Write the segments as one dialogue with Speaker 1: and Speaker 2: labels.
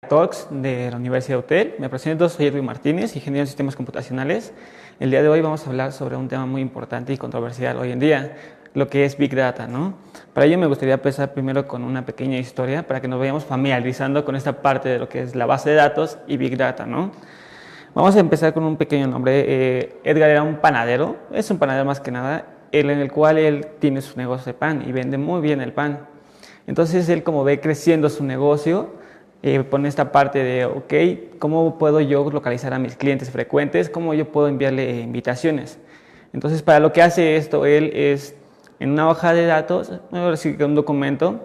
Speaker 1: Talks de la Universidad de UTEL. Me presento, soy Edwin Martínez, ingeniero en sistemas computacionales. El día de hoy vamos a hablar sobre un tema muy importante y controversial hoy en día, lo que es Big Data, ¿no? Para ello me gustaría empezar primero con una pequeña historia para que nos vayamos familiarizando con esta parte de lo que es la base de datos y Big Data, ¿no? Vamos a empezar con un pequeño nombre. Edgar era un panadero, es un panadero más que nada, en el cual él tiene su negocio de pan y vende muy bien el pan. Entonces él, como ve creciendo su negocio, pone esta parte de, ok, ¿cómo puedo yo localizar a mis clientes frecuentes? ¿Cómo yo puedo enviarle invitaciones? Entonces, para lo que hace esto, él es en una hoja de datos, ahora sí que un documento,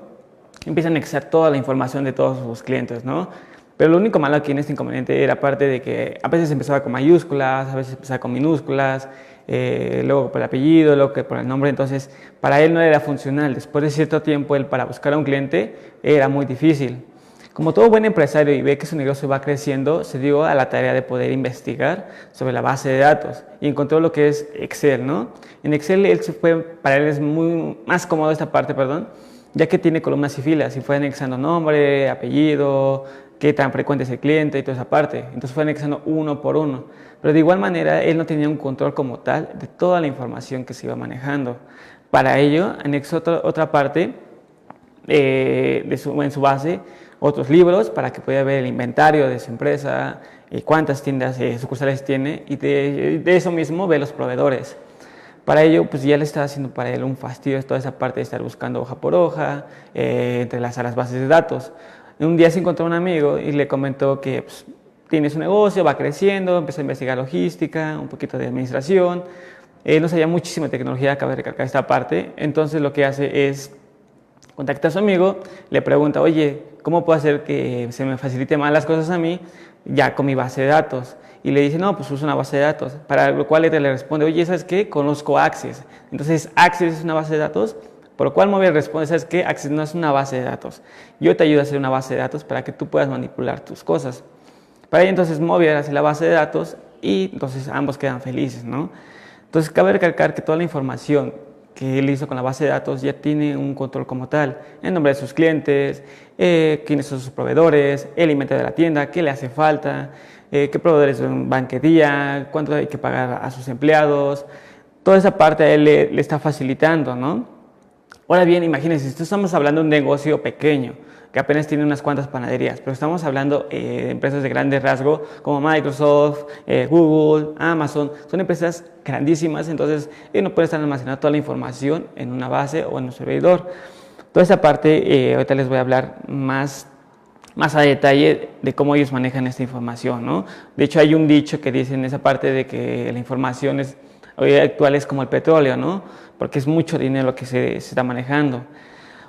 Speaker 1: empieza a anexar toda la información de todos sus clientes, ¿no? Pero lo único malo aquí en este inconveniente era parte de que a veces empezaba con mayúsculas, a veces empezaba con minúsculas, luego por el apellido, luego que por el nombre. Entonces para él no era funcional. Después de cierto tiempo, él para buscar a un cliente era muy difícil. Como todo buen empresario y ve que su negocio va creciendo, se dio a la tarea de poder investigar sobre la base de datos y encontró lo que es Excel, ¿no? En Excel para él es más cómodo esta parte, perdón, ya que tiene columnas y filas y fue anexando nombre, apellido, qué tan frecuente es el cliente y toda esa parte. Entonces fue anexando uno por uno. Pero de igual manera él no tenía un control como tal de toda la información que se iba manejando. Para ello anexó otra parte en su base, otros libros para que pueda ver el inventario de su empresa, cuántas tiendas sucursales tiene y de eso mismo ve los proveedores. Para ello, pues ya le estaba haciendo para él un fastidio toda esa parte de estar buscando hoja por hoja, entrelazar las bases de datos. Un día se encontró un amigo y le comentó que pues, tiene su negocio, va creciendo, empezó a investigar logística, un poquito de administración. No sabía muchísima tecnología, cabe recalcar esta parte. Entonces lo que hace es contacta a su amigo, le pregunta, oye, ¿cómo puedo hacer que se me facilite más las cosas a mí ya con mi base de datos? Y le dice, no, pues usa una base de datos. Para lo cual él le responde, oye, ¿sabes qué? Conozco Access. Entonces, Access es una base de datos, por lo cual Movier responde, ¿sabes qué? Access no es una base de datos. Yo te ayudo a hacer una base de datos para que tú puedas manipular tus cosas. Para ello, entonces, Movier hace la base de datos y entonces ambos quedan felices, ¿no? Entonces, cabe recalcar que toda la información que él hizo con la base de datos ya tiene un control como tal, el nombre de sus clientes, quiénes son sus proveedores, el inventario de la tienda, qué le hace falta, qué proveedores van qué día, cuánto hay que pagar a sus empleados. Toda esa parte a él le está facilitando, ¿no? Ahora bien, imagínense, estamos hablando de un negocio pequeño, que apenas tiene unas cuantas panaderías, pero estamos hablando de empresas de grande rasgo como Microsoft, Google, Amazon, son empresas grandísimas, entonces no puede estar almacenando toda la información en una base o en un servidor. Toda esa parte, ahorita les voy a hablar más a detalle de cómo ellos manejan esta información, ¿no? De hecho, hay un dicho que dice en esa parte de que la información hoy actual es como el petróleo, ¿no? Porque es mucho dinero lo que se está manejando.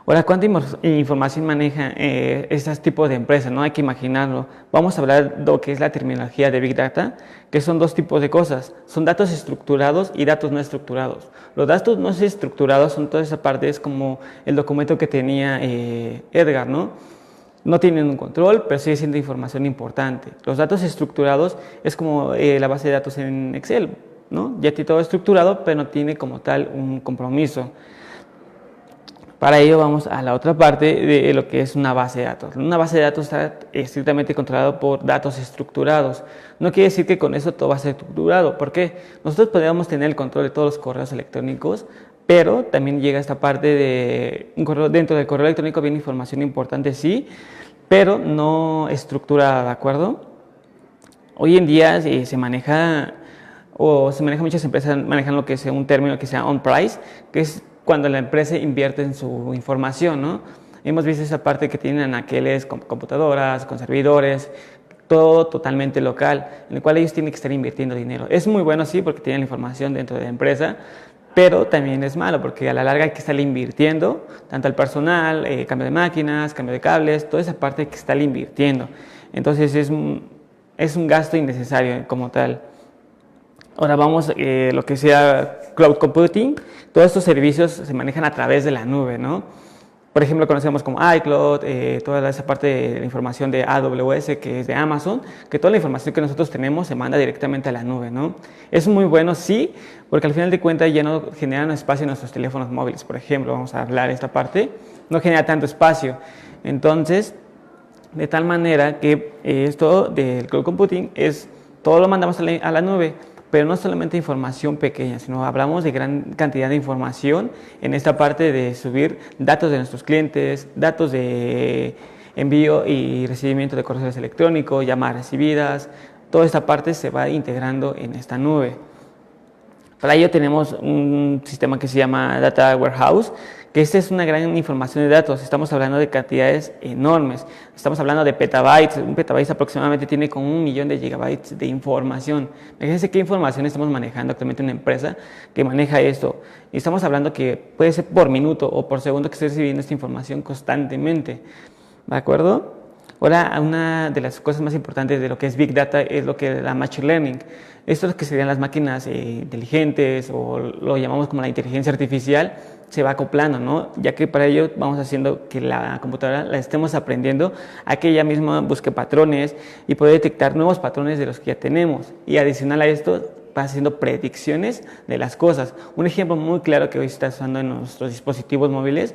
Speaker 1: Ahora, ¿cuánta información maneja estos tipos de empresas? No hay que imaginarlo. Vamos a hablar de lo que es la terminología de Big Data, que son dos tipos de cosas. Son datos estructurados y datos no estructurados. Los datos no estructurados son toda esa parte, es como el documento que tenía Edgar, ¿no? No tienen un control, pero sigue siendo información importante. Los datos estructurados es como la base de datos en Excel, ¿no? Ya tiene todo estructurado, pero no tiene como tal un compromiso. Para ello vamos a la otra parte de lo que es una base de datos. Una base de datos está estrictamente controlada por datos estructurados. No quiere decir que con eso todo va a ser estructurado, porque nosotros podríamos tener el control de todos los correos electrónicos, pero también llega esta parte de dentro del correo electrónico viene información importante, sí, pero no estructurada, ¿de acuerdo? Hoy en día se maneja muchas empresas manejan lo que es un término que se llama on-price, que es cuando la empresa invierte en su información, ¿no? Hemos visto esa parte que tienen anaqueles con computadoras, con servidores, todo totalmente local, en el cual ellos tienen que estar invirtiendo dinero. Es muy bueno, sí, porque tienen la información dentro de la empresa, pero también es malo, porque a la larga hay que estar invirtiendo, tanto al personal, cambio de máquinas, cambio de cables, toda esa parte hay que estar invirtiendo. Entonces es un gasto innecesario como tal. Ahora vamos a lo que sea cloud computing. Todos estos servicios se manejan a través de la nube, ¿no? Por ejemplo, conocemos como iCloud, toda esa parte de la información de AWS, que es de Amazon, que toda la información que nosotros tenemos se manda directamente a la nube, ¿no? Es muy bueno, sí, porque al final de cuentas ya no generan espacio en nuestros teléfonos móviles. Por ejemplo, vamos a hablar de esta parte, no genera tanto espacio. Entonces, de tal manera que esto del cloud computing es, todo lo mandamos a la nube, pero no solamente información pequeña, sino hablamos de gran cantidad de información en esta parte de subir datos de nuestros clientes, datos de envío y recibimiento de correos electrónicos, llamadas recibidas, toda esta parte se va integrando en esta nube. Para ello tenemos un sistema que se llama Data Warehouse, que esta es una gran información de datos. Estamos hablando de cantidades enormes. Estamos hablando de petabytes. Un petabyte aproximadamente tiene como 1 millón de gigabytes de información. Fíjense qué información estamos manejando actualmente una empresa que maneja esto. Y estamos hablando que puede ser por minuto o por segundo que esté recibiendo esta información constantemente. ¿De acuerdo? Ahora, una de las cosas más importantes de lo que es Big Data es lo que es la Machine Learning. Esto es que serían las máquinas inteligentes, o lo llamamos como la inteligencia artificial, se va acoplando, ¿no? Ya que para ello vamos haciendo que la computadora la estemos aprendiendo a que ella misma busque patrones y puede detectar nuevos patrones de los que ya tenemos. Y adicional a esto, va haciendo predicciones de las cosas. Un ejemplo muy claro que hoy se está usando en nuestros dispositivos móviles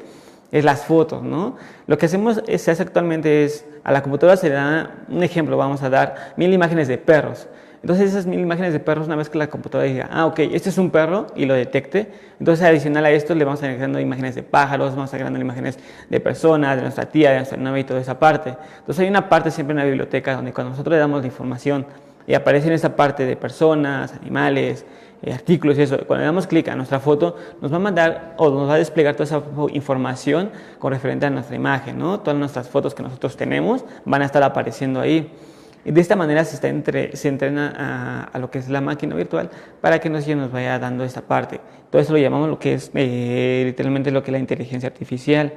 Speaker 1: es las fotos, ¿no? Lo que se hace actualmente es, a la computadora se le da un ejemplo, vamos a dar 1000 imágenes de perros. Entonces esas 1000 imágenes de perros, una vez que la computadora diga, ok, este es un perro, y lo detecte, entonces adicional a esto le vamos agregando imágenes de pájaros, vamos agregando imágenes de personas, de nuestra tía, de nuestra novia y toda esa parte. Entonces hay una parte siempre en la biblioteca donde cuando nosotros le damos la información y aparece en esta parte de personas, animales, artículos y eso, cuando le damos clic a nuestra foto, nos va a mandar o nos va a desplegar toda esa información con referente a nuestra imagen, ¿no? Todas nuestras fotos que nosotros tenemos van a estar apareciendo ahí. Y de esta manera se entrena a lo que es la máquina virtual para que nos vaya dando esta parte. Todo eso lo llamamos lo que es literalmente lo que es la inteligencia artificial.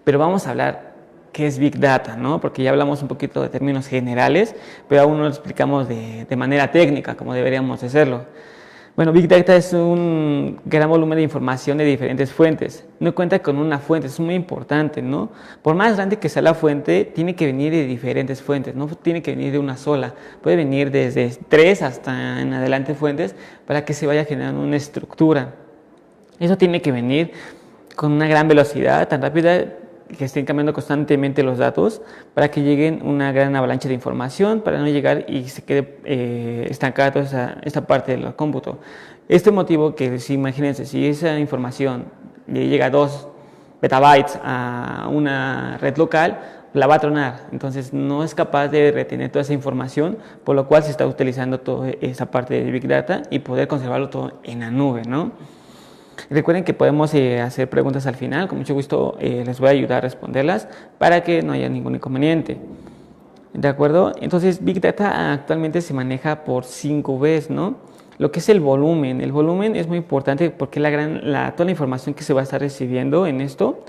Speaker 1: Pero vamos a hablar qué es Big Data, ¿no? Porque ya hablamos un poquito de términos generales, pero aún no lo explicamos de manera técnica como deberíamos hacerlo. Bueno, Big Data es un gran volumen de información de diferentes fuentes. No cuenta con una fuente, es muy importante, ¿no? Por más grande que sea la fuente, tiene que venir de diferentes fuentes, no tiene que venir de una sola. Puede venir desde 3 hasta en adelante fuentes para que se vaya generando una estructura. Eso tiene que venir con una gran velocidad, tan rápida que estén cambiando constantemente los datos para que lleguen una gran avalancha de información, para no llegar y se quede estancada toda esta parte del cómputo. Este motivo que, si imagínense, si esa información le llega a 2 petabytes a una red local, la va a tronar, entonces no es capaz de retener toda esa información, por lo cual se está utilizando toda esa parte de Big Data y poder conservarlo todo en la nube, ¿no? Recuerden que podemos hacer preguntas al final, con mucho gusto les voy a ayudar a responderlas para que no haya ningún inconveniente. ¿De acuerdo? Entonces Big Data actualmente se maneja por 5 Bs, ¿no? Lo que es el volumen. El volumen es muy importante porque toda la información que se va a estar recibiendo en esto,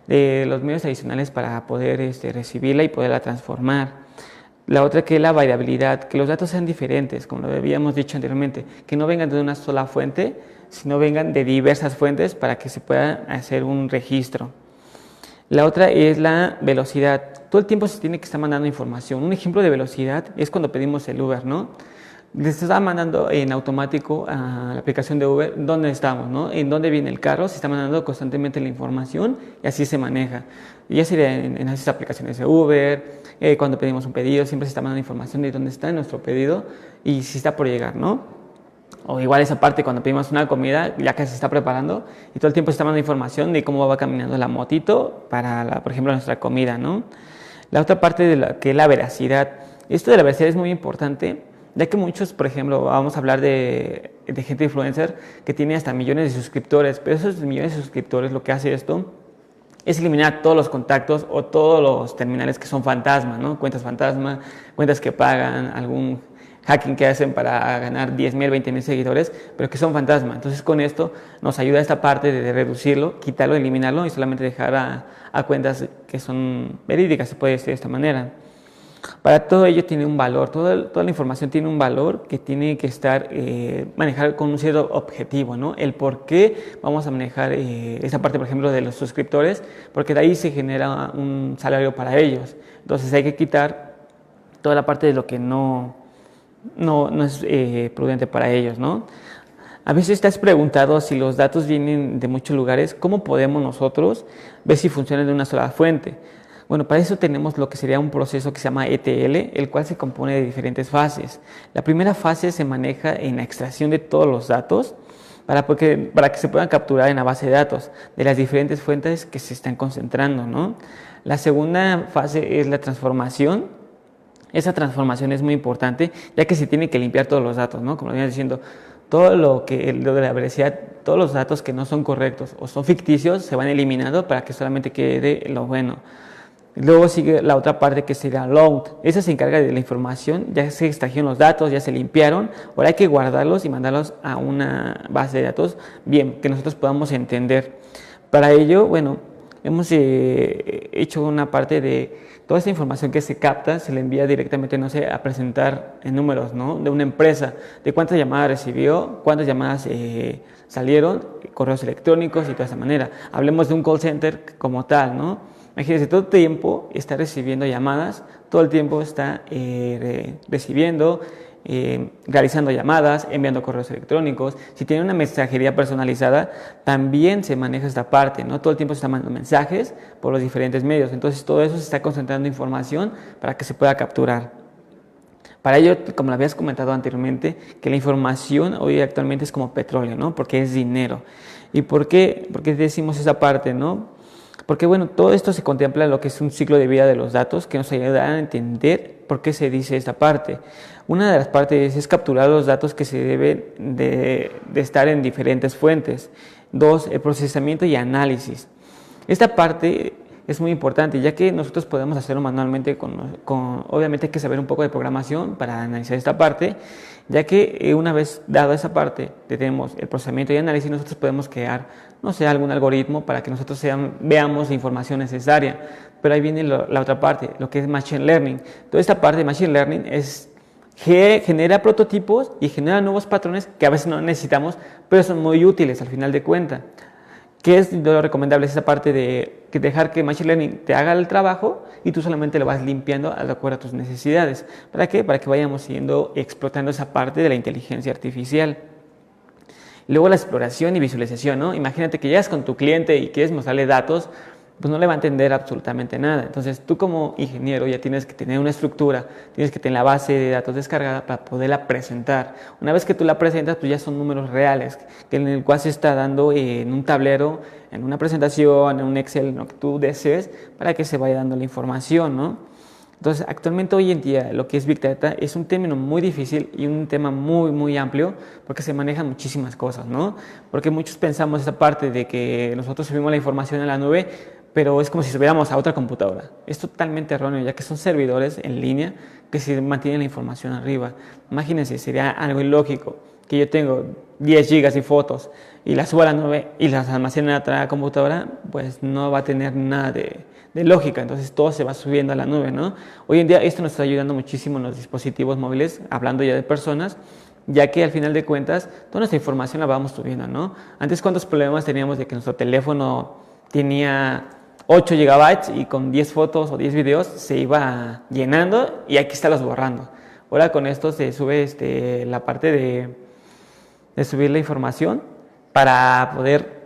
Speaker 1: de los medios adicionales para poder recibirla y poderla transformar. La otra que es la variabilidad, que los datos sean diferentes, como lo habíamos dicho anteriormente, que no vengan de una sola fuente, sino vengan de diversas fuentes para que se pueda hacer un registro. La otra es la velocidad. Todo el tiempo se tiene que estar mandando información. Un ejemplo de velocidad es cuando pedimos el Uber, ¿no? Les está mandando en automático a la aplicación de Uber dónde estamos, ¿no? En dónde viene el carro, se está mandando constantemente la información y así se maneja. Ya sería en esas aplicaciones de Uber, cuando pedimos un pedido, siempre se está mandando información de dónde está nuestro pedido y si está por llegar, ¿no? O igual esa parte cuando pedimos una comida, ya que se está preparando y todo el tiempo se está mandando información de cómo va caminando la motito para, por ejemplo, nuestra comida, ¿no? La otra parte que es la veracidad. Esto de la veracidad es muy importante, ya que muchos, por ejemplo, vamos a hablar de gente influencer que tiene hasta millones de suscriptores, pero esos millones de suscriptores, lo que hace esto es eliminar todos los contactos o todos los terminales que son fantasma, ¿no? Cuentas fantasma, cuentas que pagan, algún hacking que hacen para ganar 10,000, 20,000 seguidores, pero que son fantasma. Entonces con esto nos ayuda esta parte de reducirlo, quitarlo, eliminarlo y solamente dejar a cuentas que son verídicas, se puede decir de esta manera. Para todo ello tiene un valor, toda la información tiene un valor que tiene que estar manejar con un cierto objetivo, ¿no? El por qué vamos a manejar esa parte, por ejemplo, de los suscriptores, porque de ahí se genera un salario para ellos. Entonces hay que quitar toda la parte de lo que no es prudente para ellos, ¿no? A veces te has preguntado si los datos vienen de muchos lugares, ¿cómo podemos nosotros ver si funcionan de una sola fuente? Bueno, para eso tenemos lo que sería un proceso que se llama ETL, el cual se compone de diferentes fases. La primera fase se maneja en la extracción de todos los datos para que se puedan capturar en la base de datos de las diferentes fuentes que se están concentrando, ¿no? La segunda fase es la transformación. Esa transformación es muy importante, ya que se tiene que limpiar todos los datos, ¿no? Como venía diciendo, todo lo de la veracidad, todos los datos que no son correctos o son ficticios se van eliminando para que solamente quede lo bueno. Luego sigue la otra parte que sería load. Esa se encarga de la información, ya se extrajeron los datos, ya se limpiaron, ahora hay que guardarlos y mandarlos a una base de datos bien, que nosotros podamos entender. Para ello, bueno, hemos hecho una parte de toda esta información que se capta, se le envía directamente, no sé, a presentar en números, ¿no? De una empresa, de cuántas llamadas recibió, cuántas llamadas salieron, correos electrónicos y toda esa manera. Hablemos de un call center como tal, ¿no? Imagínense, todo el tiempo está recibiendo llamadas, todo el tiempo está recibiendo, realizando llamadas, enviando correos electrónicos. Si tiene una mensajería personalizada, también se maneja esta parte, ¿no? Todo el tiempo se está mandando mensajes por los diferentes medios. Entonces, todo eso se está concentrando información para que se pueda capturar. Para ello, como lo habías comentado anteriormente, que la información hoy actualmente es como petróleo, ¿no? Porque es dinero. ¿Y por qué decimos esa parte, no? Porque bueno, todo esto se contempla lo que es un ciclo de vida de los datos que nos ayuda a entender por qué se dice esta parte. Una de las partes es capturar los datos que se deben de estar en diferentes fuentes. Dos, el procesamiento y análisis. Esta parte es muy importante, ya que nosotros podemos hacerlo manualmente, obviamente hay que saber un poco de programación para analizar esta parte, ya que una vez dada esa parte, tenemos el procesamiento y análisis, nosotros podemos crear, no sé, algún algoritmo para que nosotros veamos la información necesaria. Pero ahí viene la otra parte, lo que es Machine Learning. Toda esta parte de Machine Learning genera prototipos y genera nuevos patrones que a veces no necesitamos, pero son muy útiles al final de cuentas. ¿Qué es lo recomendable? Es esa parte de dejar que Machine Learning te haga el trabajo y tú solamente lo vas limpiando de acuerdo a tus necesidades. ¿Para qué? Para que vayamos explotando esa parte de la inteligencia artificial. Luego la exploración y visualización, ¿no? Imagínate que llegas con tu cliente y quieres mostrarle datos, pues no le va a entender absolutamente nada. Entonces tú como ingeniero ya tienes que tener una estructura, tienes que tener la base de datos descargada para poderla presentar. Una vez que tú la presentas, pues ya son números reales, en el cual se está dando en un tablero, en una presentación, en un Excel, en lo que tú desees, para que se vaya dando la información, ¿no? Entonces, actualmente hoy en día lo que es Big Data es un término muy difícil y un tema muy, muy amplio porque se manejan muchísimas cosas, ¿no? Porque muchos pensamos esa parte de que nosotros subimos la información a la nube, pero es como si subiéramos a otra computadora. Es totalmente erróneo, ya que son servidores en línea que se mantienen la información arriba. Imagínense, sería algo ilógico que yo tengo 10 gigas de fotos y las subo a la nube y las almaceno en otra computadora, pues no va a tener nada de lógica. Entonces todo se va subiendo a la nube, ¿no? Hoy en día esto nos está ayudando muchísimo en los dispositivos móviles, hablando ya de personas, ya que al final de cuentas toda nuestra información la vamos subiendo, ¿no? Antes, ¿cuántos problemas teníamos de que nuestro teléfono tenía 8 gigabytes y con 10 fotos o 10 videos se iba llenando y aquí está los borrando? Ahora con esto se sube la parte de subir la información para poder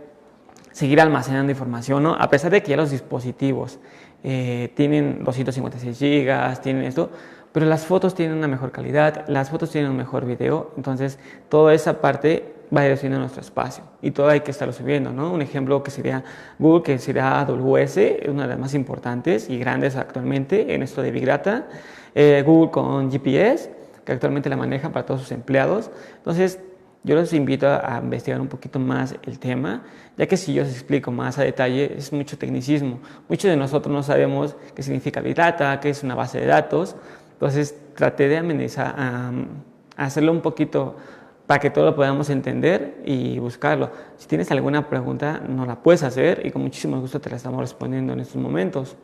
Speaker 1: seguir almacenando información, ¿no? A pesar de que ya los dispositivos tienen 256 gigas, tienen esto, pero las fotos tienen una mejor calidad, las fotos tienen un mejor video, entonces toda esa parte va reduciendo nuestro espacio y todo hay que estarlo subiendo, ¿no? Un ejemplo que sería Google, que sería AWS, una de las más importantes y grandes actualmente en esto de Big Data, Google con GPS, que actualmente la maneja para todos sus empleados. Entonces, yo los invito a investigar un poquito más el tema, ya que si yo les explico más a detalle es mucho tecnicismo. Muchos de nosotros no sabemos qué significa Big Data, qué es una base de datos. Entonces traté de amenizar, a hacerlo un poquito para que todos lo podamos entender y buscarlo. Si tienes alguna pregunta, nos la puedes hacer y con muchísimo gusto te la estamos respondiendo en estos momentos.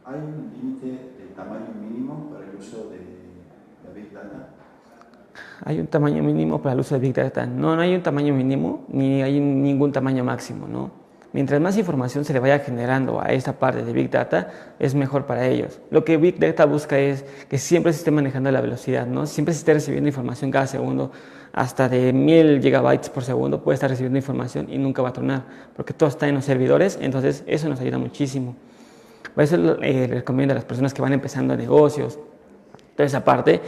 Speaker 2: ¿Hay un límite de tamaño mínimo para el uso de Big Data?
Speaker 1: Hay un tamaño mínimo para el uso de Big Data. No, no hay un tamaño mínimo ni hay ningún tamaño máximo, ¿no? Mientras más información se le vaya generando a esta parte de Big Data, es mejor para ellos. Lo que Big Data busca es que siempre se esté manejando la velocidad, ¿no? Siempre se esté recibiendo información cada segundo, hasta de 1000 gigabytes por segundo puede estar recibiendo información y nunca va a tronar, porque todo está en los servidores, entonces eso nos ayuda muchísimo. Por eso les recomiendo a las personas que van empezando negocios, toda esa parte,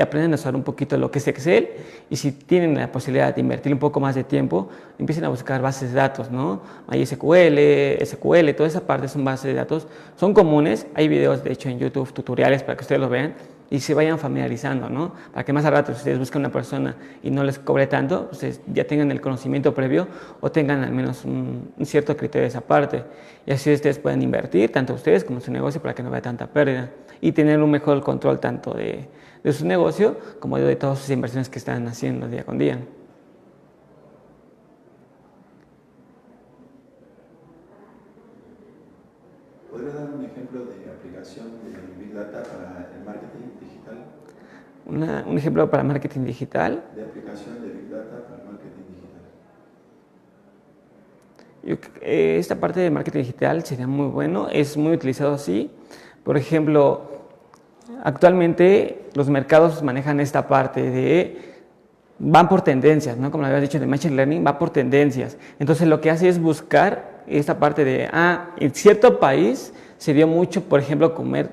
Speaker 1: aprenden a usar un poquito lo que es Excel y si tienen la posibilidad de invertir un poco más de tiempo, empiecen a buscar bases de datos, ¿no? MySQL, SQL, toda esa parte son bases de datos, son comunes, hay videos de hecho en YouTube, tutoriales para que ustedes lo vean y se vayan familiarizando, ¿no? Para que más al rato si ustedes buscan una persona y no les cobre tanto, ustedes ya tengan el conocimiento previo o tengan al menos un cierto criterio de esa parte. Y así ustedes pueden invertir, tanto ustedes como su negocio, para que no vaya tanta pérdida y tener un mejor control tanto de su negocio como de todas sus inversiones que están haciendo día con día.
Speaker 2: ¿Podrías dar un ejemplo de aplicación de Big Data para el marketing digital?
Speaker 1: Un ejemplo para marketing digital.
Speaker 2: De aplicación de Big Data para el marketing digital.
Speaker 1: Esta parte de marketing digital sería muy bueno, es muy utilizado así. Por ejemplo, actualmente los mercados manejan esta parte van por tendencias, ¿no? Como lo había dicho, de Machine Learning va por tendencias. Entonces lo que hace es buscar esta parte en cierto país se dio mucho, por ejemplo, comer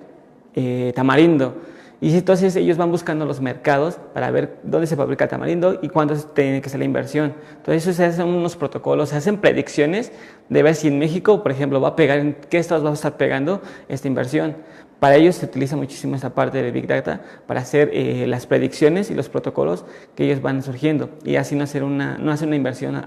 Speaker 1: tamarindo. Y entonces ellos van buscando los mercados para ver dónde se fabrica el tamarindo y cuándo tiene que ser la inversión. Entonces eso se hacen unos protocolos, se hacen predicciones de ver si en México, por ejemplo, va a pegar, en qué estados va a estar pegando esta inversión. Para ellos se utiliza muchísimo esta parte de Big Data para hacer las predicciones y los protocolos que ellos van surgiendo y así no hacer una inversión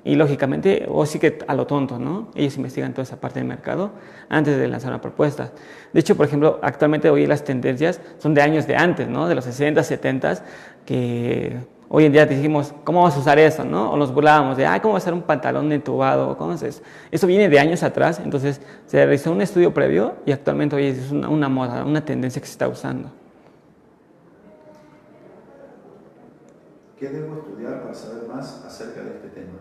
Speaker 1: y lógicamente, o sí que a lo tonto, ¿no? Ellos investigan toda esa parte del mercado antes de lanzar una propuesta. De hecho, por ejemplo, actualmente hoy las tendencias son de años de antes, ¿no? De los 60, 70, que hoy en día dijimos, ¿cómo vas a usar eso, no? O nos burlábamos de, ¿cómo va a ser un pantalón entubado? ¿Cómo es eso? Eso viene de años atrás, entonces se realizó un estudio previo y actualmente hoy es una moda, una tendencia que se está usando.
Speaker 2: ¿Qué debo estudiar para saber más acerca de este tema?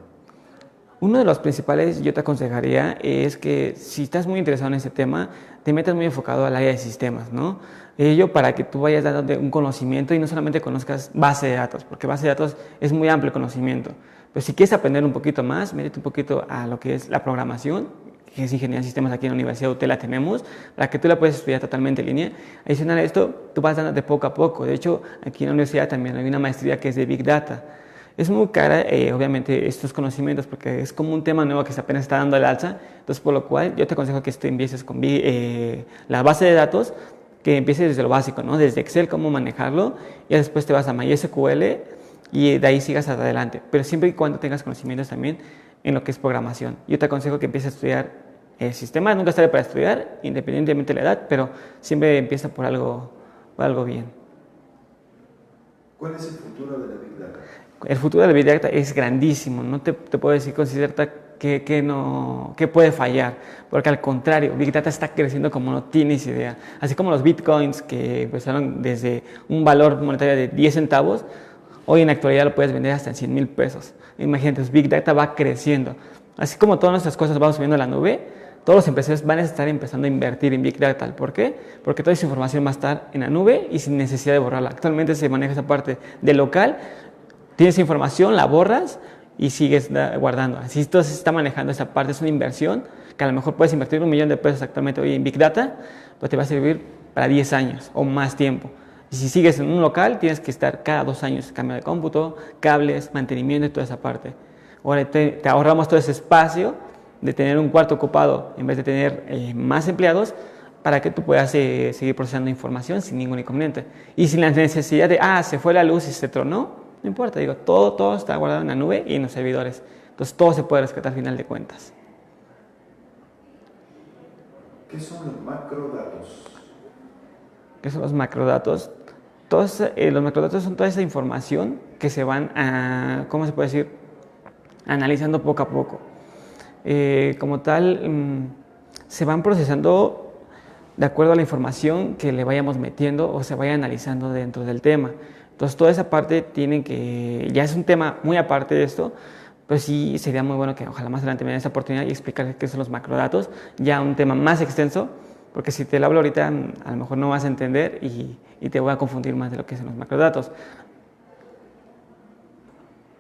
Speaker 1: Uno de los principales, yo te aconsejaría, es que si estás muy interesado en este tema, te metas muy enfocado al área de sistemas, ¿no? Ello para que tú vayas dando un conocimiento y no solamente conozcas base de datos, porque base de datos es muy amplio el conocimiento. Pero si quieres aprender un poquito más, métete un poquito a lo que es la programación, que es ingeniería de sistemas aquí en la Universidad UTE la tenemos, para que tú la puedas estudiar totalmente en línea. Adicional a esto, tú vas dando de poco a poco. De hecho, aquí en la universidad también hay una maestría que es de Big Data. Es muy cara, obviamente, estos conocimientos porque es como un tema nuevo que se apenas está dando al alza, entonces por lo cual yo te aconsejo que tú empieces con la base de datos, que empieces desde lo básico, ¿no? Desde Excel, cómo manejarlo, y después te vas a MySQL y de ahí sigas hasta adelante, pero siempre y cuando tengas conocimientos también en lo que es programación. Yo te aconsejo que empieces a estudiar sistemas, nunca es tarde para estudiar, independientemente de la edad, pero siempre empieza por algo bien.
Speaker 2: ¿Cuál es el futuro de la Big Data?
Speaker 1: El futuro de la Big Data es grandísimo, no te puedo decir con cierta que puede fallar, porque al contrario, Big Data está creciendo como no tienes idea. Así como los bitcoins que empezaron desde un valor monetario de 10 centavos, hoy en la actualidad lo puedes vender hasta en 100,000 pesos. Imagínate, Big Data va creciendo. Así como todas nuestras cosas van subiendo a la nube, todos los empresarios van a estar empezando a invertir en Big Data. ¿Por qué? Porque toda esa información va a estar en la nube y sin necesidad de borrarla. Actualmente se maneja esa parte de local. Tienes información, la borras y sigues guardando. Así todo se está manejando esa parte. Es una inversión que a lo mejor puedes invertir 1,000,000 de pesos actualmente hoy en Big Data, pues te va a servir para 10 años o más tiempo. Y si sigues en un local, tienes que estar cada 2 años, cambio de cómputo, cables, mantenimiento y toda esa parte. Ahora te ahorramos todo ese espacio de tener un cuarto ocupado en vez de tener más empleados para que tú puedas seguir procesando información sin ningún inconveniente. Y sin la necesidad de, se fue la luz y se tronó, no importa, digo, todo está guardado en la nube y en los servidores. Entonces todo se puede rescatar al final de cuentas.
Speaker 2: ¿Qué son los macrodatos?
Speaker 1: ¿Qué son los macrodatos? Los macrodatos son toda esa información que se van ¿cómo se puede decir? Analizando poco a poco. Como tal, se van procesando de acuerdo a la información que le vayamos metiendo o se vaya analizando dentro del tema. Entonces, toda esa parte tienen que, ya es un tema muy aparte de esto, pero sí sería muy bueno que ojalá más adelante me den esa oportunidad y explicar qué son los macrodatos, ya un tema más extenso, porque si te lo hablo ahorita a lo mejor no vas a entender y te voy a confundir más de lo que son los macrodatos.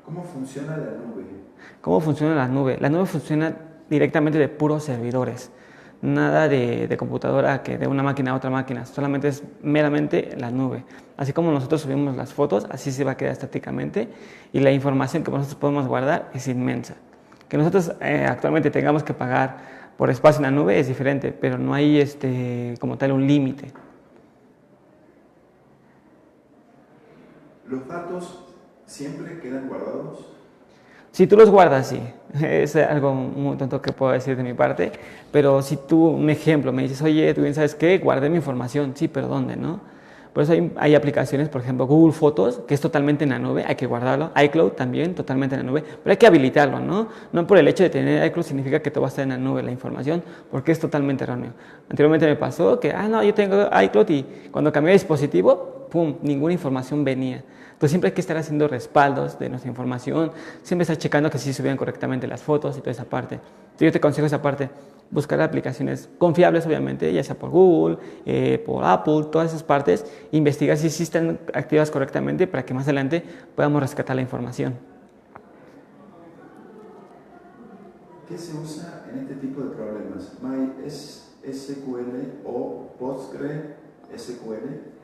Speaker 2: ¿Cómo funciona la nube?
Speaker 1: ¿Cómo funciona la nube? La nube funciona directamente de puros servidores, nada de computadora que de una máquina a otra máquina, solamente es meramente la nube. Así como nosotros subimos las fotos, así se va a quedar estáticamente y la información que nosotros podemos guardar es inmensa. Que nosotros actualmente tengamos que pagar por espacio en la nube es diferente, pero no hay como tal un límite.
Speaker 2: ¿Los datos siempre quedan guardados?
Speaker 1: Si tú los guardas, sí. Es algo muy tonto que puedo decir de mi parte, pero si tú, un ejemplo, me dices, oye, tú bien sabes qué, guardé mi información, sí, pero ¿dónde, no? Por eso hay aplicaciones, por ejemplo, Google Fotos, que es totalmente en la nube, hay que guardarlo. iCloud también, totalmente en la nube, pero hay que habilitarlo, ¿no? No por el hecho de tener iCloud significa que te va a estar en la nube la información, porque es totalmente erróneo. Anteriormente me pasó que, no, yo tengo iCloud y cuando cambié de dispositivo, pum, ninguna información venía. Entonces siempre hay que estar haciendo respaldos de nuestra información, siempre estar checando que sí subieran correctamente las fotos y toda esa parte. Entonces yo te aconsejo esa parte, buscar aplicaciones confiables obviamente, ya sea por Google, por Apple, todas esas partes, investigar si sí están activas correctamente para que más adelante podamos rescatar la información.
Speaker 2: ¿Qué se usa en este tipo de problemas? MySQL o PostgreSQL.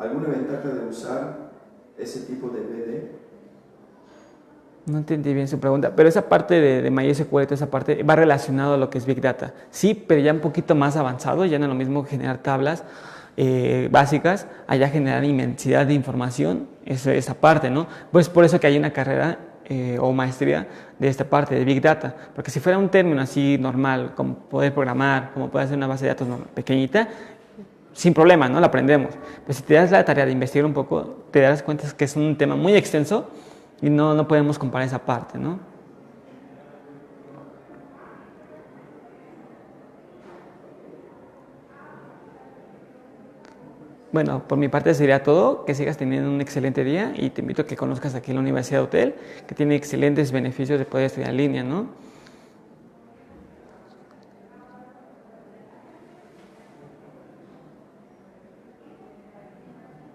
Speaker 2: ¿Alguna ventaja de usar ese tipo de BD?
Speaker 1: No entendí bien su pregunta, pero esa parte de MySQL, toda esa parte va relacionado a lo que es Big Data. Sí, pero ya un poquito más avanzado, ya no es lo mismo generar tablas básicas, allá generar inmensidad de información, esa parte, ¿no? Pues por eso que hay una carrera o maestría de esta parte de Big Data, porque si fuera un término así normal, como poder programar, como poder hacer una base de datos pequeñita, sin problema, ¿no? Lo aprendemos. Pero si te das la tarea de investigar un poco, te darás cuenta que es un tema muy extenso y no podemos comparar esa parte, ¿no? Bueno, por mi parte sería todo. Que sigas teniendo un excelente día y te invito a que conozcas aquí la Universidad de Hotel, que tiene excelentes beneficios de poder estudiar en línea, ¿no?